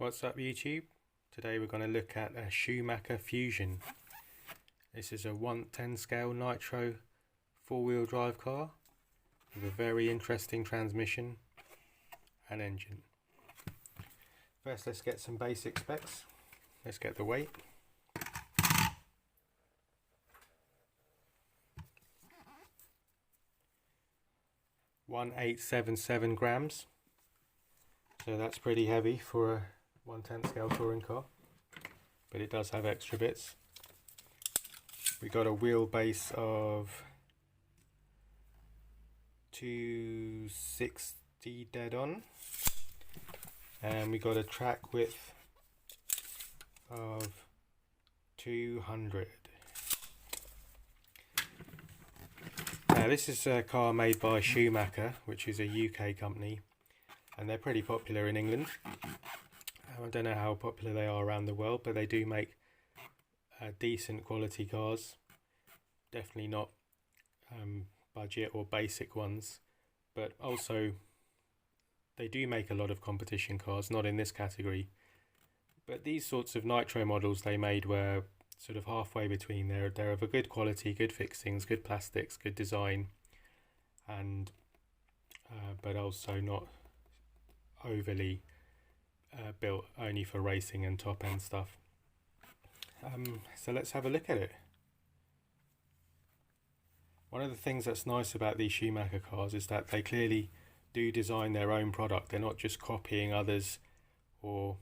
What's up YouTube? Today we're going to look at a Schumacher FUSION. This is a 1/10 scale nitro 4-wheel drive car with a very interesting transmission and engine. First let's get some basic specs. Let's get the weight. (1877 grams). So that's pretty heavy for a 1/10 scale touring car, but it does have extra bits. We got a wheelbase of 260 dead on, and we got a track width of 200. Now this is a car made by Schumacher, which is a UK company, and they're pretty popular in England. I don't know how popular they are around the world, but they do make decent quality cars. Definitely not budget or basic ones, but also they do make a lot of competition cars, not in this category. But these sorts of nitro models they made were sort of halfway between. They're of a good quality, good fixings, good plastics, good design, and but also not overly built only for racing and top end stuff. So let's have a look at it. One of the things that's nice about these Schumacher cars is that they clearly do design their own product. They're not just copying others or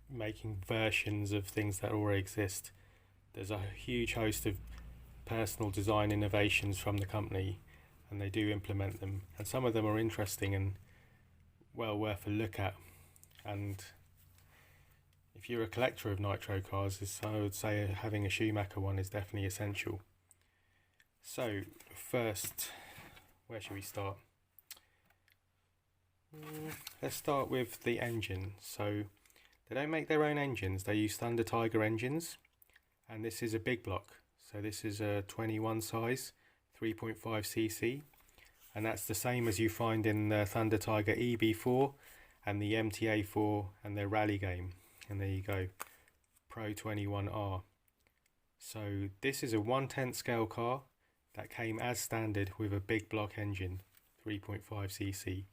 making versions of things that already exist. There's a huge host of personal design innovations from the company, and they do implement them, and some of them are interesting and well worth a look at. And if you're a collector of nitro cars, I would say having a Schumacher one is definitely essential. So first, where should we start? Let's start with the engine. So they don't make their own engines, they use Thunder Tiger engines, and this is a big block. So this is a 21 size 3.5cc, and that's the same as you find in the Thunder Tiger EB4 and the MTA4 and the rally game. And there you go, Pro 21R. So this is a 1/10 scale car that came as standard with a big block engine, 3.5cc,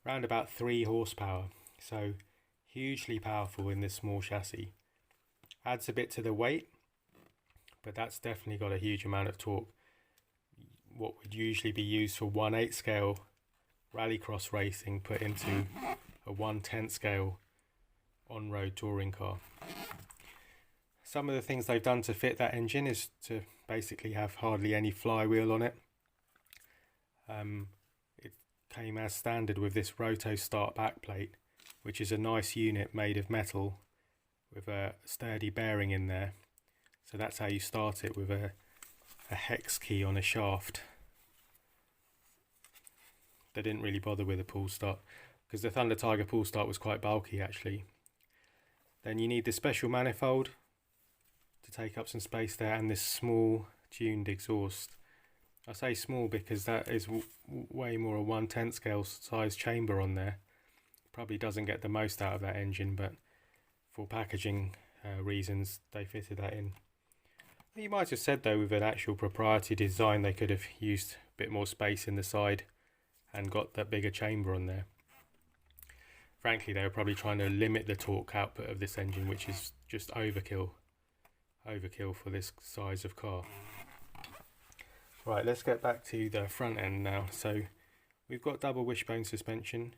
around about 3 horsepower. So hugely powerful in this small chassis. Adds a bit to the weight, but that's definitely got a huge amount of torque. What would usually be used for 1/8 scale rallycross racing put into a 1/10 scale on-road touring car. Some of the things they've done to fit that engine is to basically have hardly any flywheel on it. It came as standard with this Roto Start backplate, which is a nice unit made of metal with a sturdy bearing in there. So that's how you start it, with a hex key on a shaft. They didn't really bother with a pull start because the Thunder Tiger pull start was quite bulky actually. Then you need the special manifold to take up some space there, and this small tuned exhaust. I say small because that is way more a 1/10 scale size chamber on there. Probably doesn't get the most out of that engine, but for packaging reasons they fitted that in. You might have said though, with an actual proprietary design, they could have used a bit more space in the side and got that bigger chamber on there. Frankly, they were probably trying to limit the torque output of this engine, which is just overkill for this size of car. Right, let's get back to the front end now. So we've got double wishbone suspension,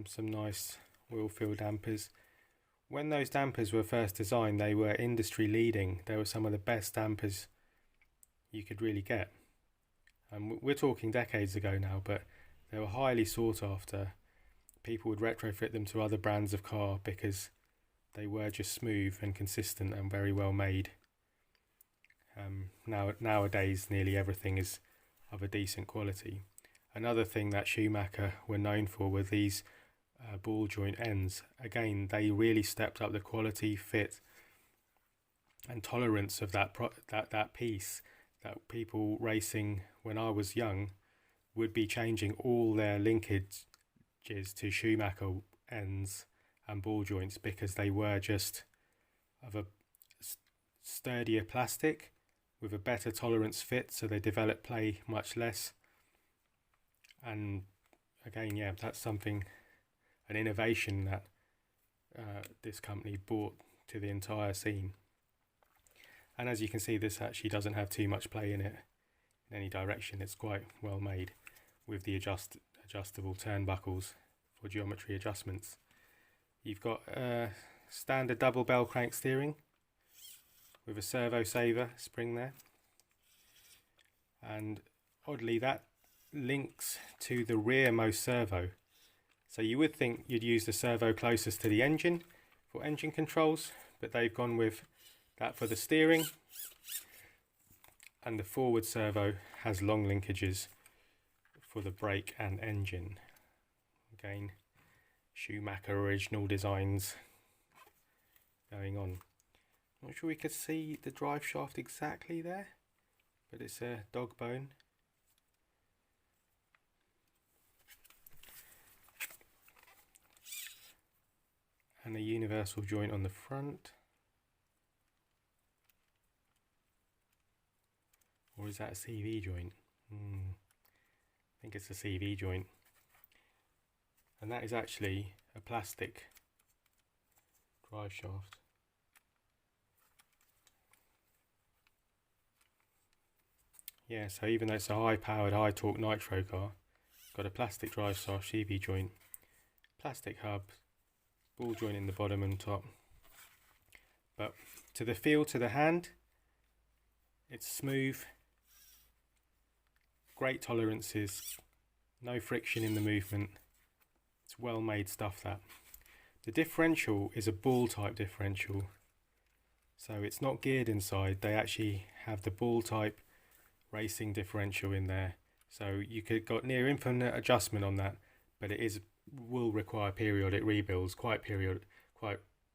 some nice wheel feel dampers. When those dampers were first designed, they were industry leading. They were some of the best dampers you could really get. We're talking decades ago now, but they were highly sought after. People would retrofit them to other brands of car because they were just smooth and consistent and very well made. Nowadays, nearly everything is of a decent quality. Another thing that Schumacher were known for were these ball joint ends. Again, they really stepped up the quality, fit and tolerance of that piece, that people racing when I was young would be changing all their linkage switches to Schumacher ends and ball joints because they were just of a sturdier plastic with a better tolerance fit, so they develop play much less. And again, yeah, that's something, an innovation that this company brought to the entire scene. And as you can see, this actually doesn't have too much play in it in any direction. It's quite well made with the adjustable turnbuckles for geometry adjustments. You've got standard double bell crank steering with a servo saver spring there, and oddly that links to the rearmost servo. So you would think you'd use the servo closest to the engine for engine controls, but they've gone with that for the steering, and the forward servo has long linkages for the brake and engine. Again, Schumacher original designs going on. Not sure we could see the drive shaft exactly there, but it's a dog bone. And a universal joint on the front. Or is that a CV joint? I think it's a CV joint. And that is actually a plastic drive shaft. Yeah, so even though it's a high-powered, high-torque nitro car, it's got a plastic drive shaft, CV joint, plastic hub, ball joint in the bottom and top. But to the feel, to the hand, it's smooth, great tolerances, no friction in the movement. It's well made stuff that. The differential is a ball type differential, so it's not geared inside. They actually have the ball type racing differential in there, so you could got near infinite adjustment on that, but it will require periodic rebuilds quite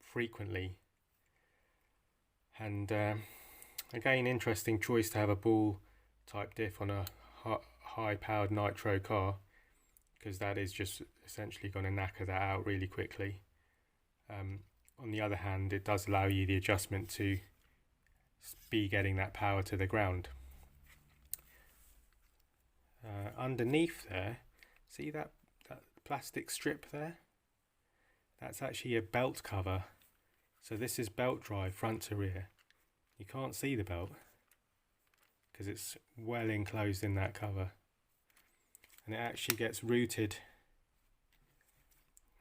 frequently. And again, interesting choice to have a ball type diff on a high powered nitro car, because that is just essentially going to knacker that out really quickly. On the other hand, it does allow you the adjustment to be getting that power to the ground. Underneath there, see that plastic strip there? That's actually a belt cover. So this is belt drive front to rear. You can't see the belt because it's well enclosed in that cover, and it actually gets routed.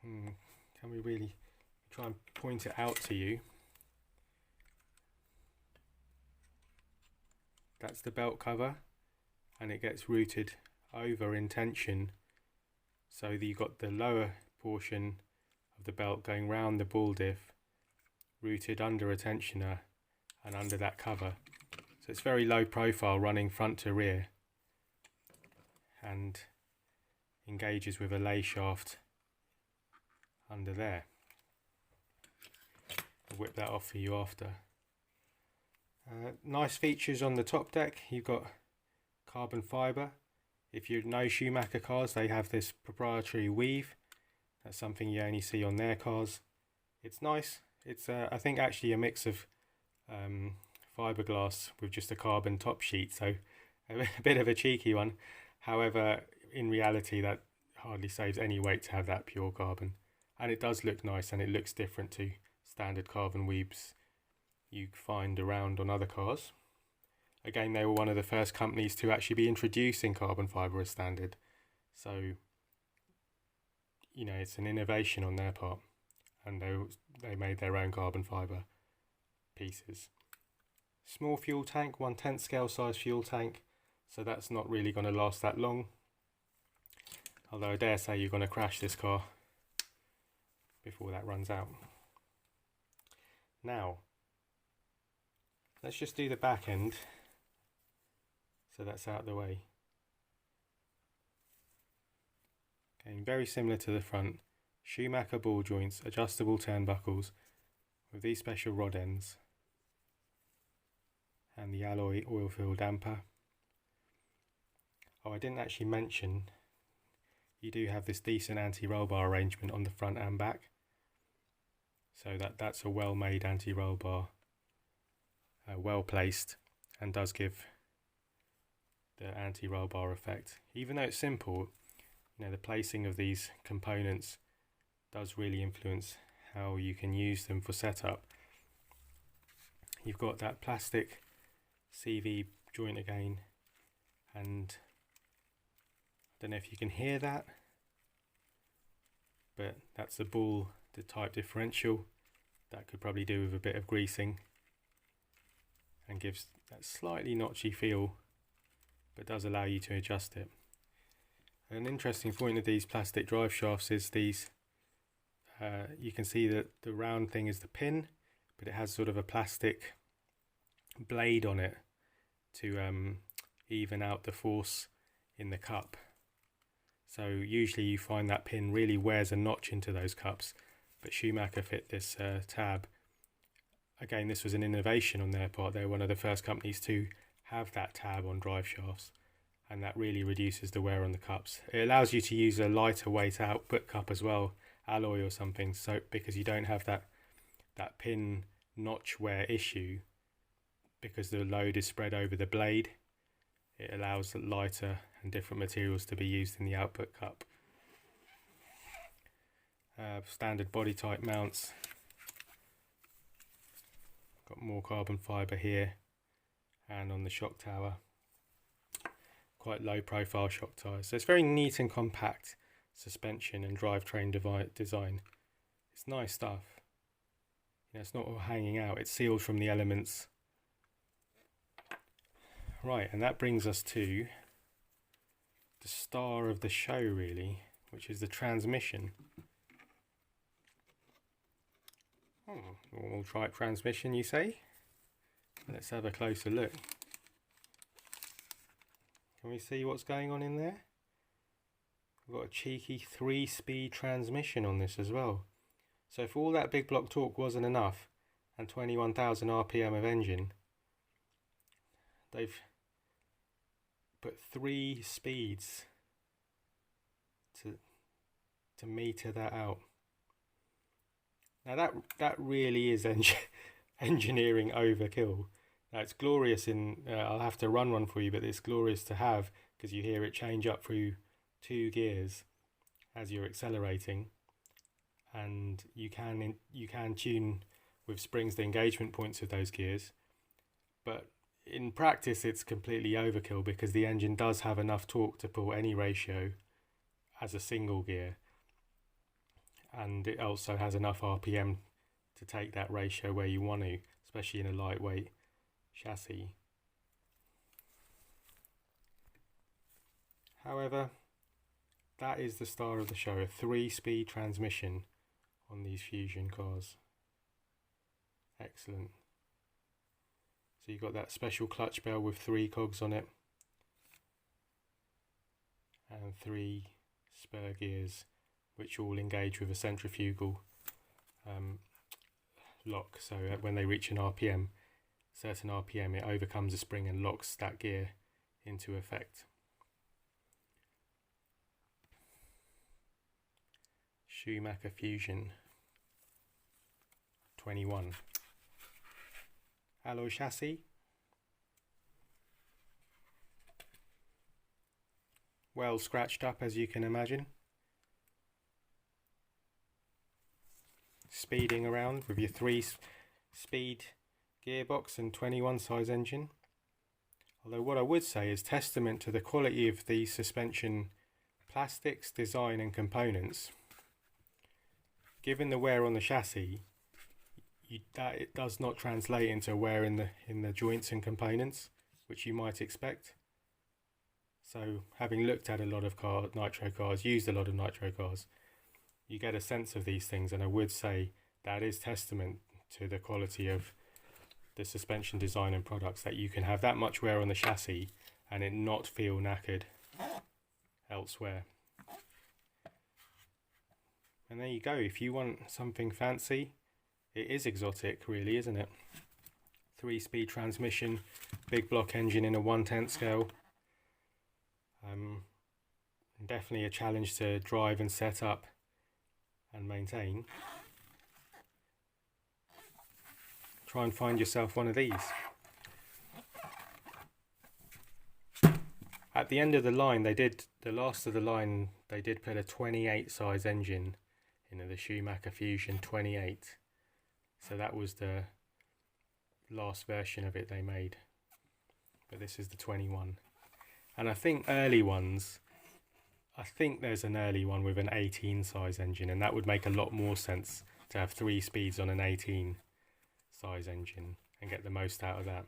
Can we really try and point it out to you? That's the belt cover, and it gets routed over in tension, so that you've got the lower portion of the belt going round the ball diff, routed under a tensioner and under that cover. So it's very low profile, running front to rear, and engages with a lay shaft under there. I'll whip that off for you after. Nice features on the top deck. You've got carbon fibre. If you know Schumacher cars, they have this proprietary weave. That's something you only see on their cars. It's nice. It's I think actually a mix of fiberglass with just a carbon top sheet, so a bit of a cheeky one. However, in reality that hardly saves any weight to have that pure carbon, and it does look nice, and it looks different to standard carbon weaves you find around on other cars. Again, they were one of the first companies to actually be introducing carbon fibre as standard, so you know, it's an innovation on their part, and they made their own carbon fibre pieces. Small fuel tank, 1/10 scale size fuel tank, so that's not really going to last that long, although I dare say you're going to crash this car before that runs out. Now let's just do the back end, so that's out of the way. Okay, very similar to the front, Schumacher ball joints, adjustable turnbuckles with these special rod ends, and the alloy oil fill damper. Oh, I didn't actually mention, you do have this decent anti-roll bar arrangement on the front and back. So that's a well-made anti-roll bar, well placed, and does give the anti-roll bar effect. Even though it's simple, you know, the placing of these components does really influence how you can use them for setup. You've got that plastic CV joint again, and I don't know if you can hear that, but that's the ball, the type differential. That could probably do with a bit of greasing and gives that slightly notchy feel, but does allow you to adjust it. An interesting point of these plastic drive shafts is these, you can see that the round thing is the pin, but it has sort of a plastic blade on it to even out the force in the cup. So usually you find that pin really wears a notch into those cups, but Schumacher fit this tab. Again, this was an innovation on their part. They're one of the first companies to have that tab on drive shafts, and that really reduces the wear on the cups. It allows you to use a lighter weight output cup as well, alloy or something, so because you don't have that pin notch wear issue, because the load is spread over the blade. It allows lighter and different materials to be used in the output cup. Standard body type mounts. Got more carbon fibre here, and on the shock tower, quite low profile shock tires. So it's very neat and compact suspension and drivetrain design. It's nice stuff. You know, it's not all hanging out, it's sealed from the elements. Right, and that brings us to the star of the show really, which is the transmission. Normal type transmission, you say? Let's have a closer look. Can we see what's going on in there? We've got a cheeky 3-speed transmission on this as well. So if all that big block torque wasn't enough, and 21,000 RPM of engine, they've put 3 speeds to meter that out. Now that really is engineering overkill. Now it's glorious I'll have to run one for you, but it's glorious to have, because you hear it change up through 2 gears as you're accelerating, and you can tune with springs the engagement points of those gears, but in practice it's completely overkill, because the engine does have enough torque to pull any ratio as a single gear, and it also has enough RPM to take that ratio where you want to, especially in a lightweight chassis. However, that is the star of the show, a 3-speed transmission on these Fusion cars. Excellent. So you've got that special clutch bell with 3 cogs on it, and 3 spur gears, which all engage with a centrifugal lock. So when they reach an RPM, certain RPM, it overcomes a spring and locks that gear into effect. Schumacher FUSION 21. Alloy chassis. Well scratched up, as you can imagine. Speeding around with your 3-speed gearbox and 21 size engine. Although what I would say is testament to the quality of the suspension plastics, design and components. Given the wear on the chassis, it does not translate into wear in the joints and components, which you might expect. So having looked at a lot of nitro cars, used a lot of nitro cars, you get a sense of these things, and I would say that is testament to the quality of the suspension design and products, that you can have that much wear on the chassis and it not feel knackered elsewhere. And there you go. If you want something fancy, it is exotic really, isn't it? 3-speed transmission, big block engine in a 1/10 scale. and definitely a challenge to drive and set up and maintain. Try and find yourself one of these. At the end of the line, the last of the line, they did put a 28 size engine in, the Schumacher FUSION 28. So that was the last version of it they made. But this is the 21. And I think early ones, I think there's an early one with an 18 size engine, and that would make a lot more sense to have 3 speeds on an 18 size engine and get the most out of that.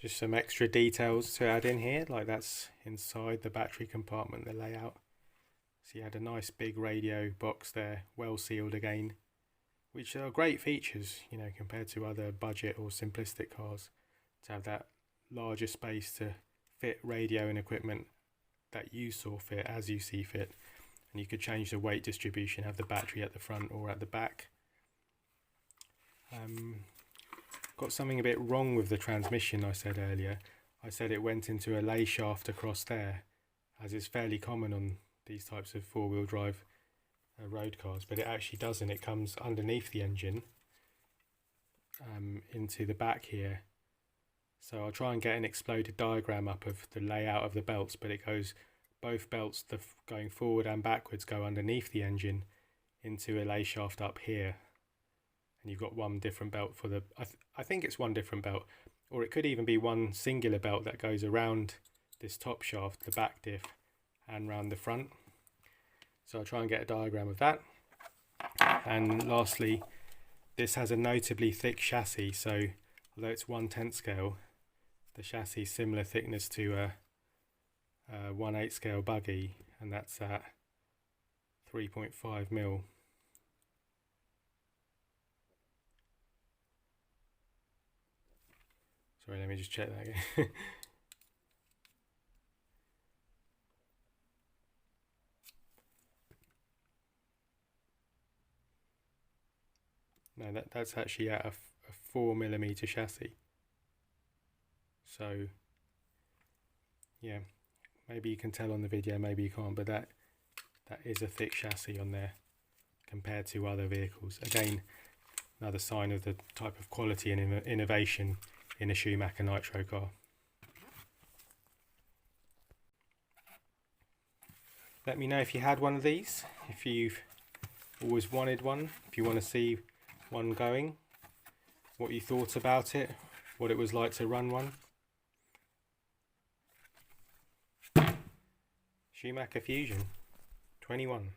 Just some extra details to add in here, like that's inside the battery compartment, the layout. So you had a nice big radio box there, well sealed again, which are great features, you know, compared to other budget or simplistic cars, to have that larger space to fit radio and equipment that you saw fit as you see fit. And you could change the weight distribution, have the battery at the front or at the back. Got something a bit wrong with the transmission I said earlier. I said it went into a lay shaft across there, as is fairly common on these types of four-wheel drive road cars, but it actually doesn't. It comes underneath the engine into the back here. So I'll try and get an exploded diagram up of the layout of the belts, but it goes, both belts going forward and backwards go underneath the engine into a lay shaft up here. And you've got one different belt for the, I think it's one different belt, or it could even be one singular belt that goes around this top shaft, the back diff, and round the front. So I'll try and get a diagram of that. And lastly, this has a notably thick chassis, so although it's 1/10 scale, the chassis is similar thickness to a 1/8 scale buggy, and that's at 3.5 mil. Sorry, let me just check that again. No, that's actually at a 4mm chassis. So, yeah, maybe you can tell on the video, maybe you can't, but that is a thick chassis on there compared to other vehicles. Again, another sign of the type of quality and innovation in a Schumacher Nitro car. Let me know if you had one of these, if you've always wanted one, if you want to see one going, what you thought about it, what it was like to run one. Schumacher FUSION 21.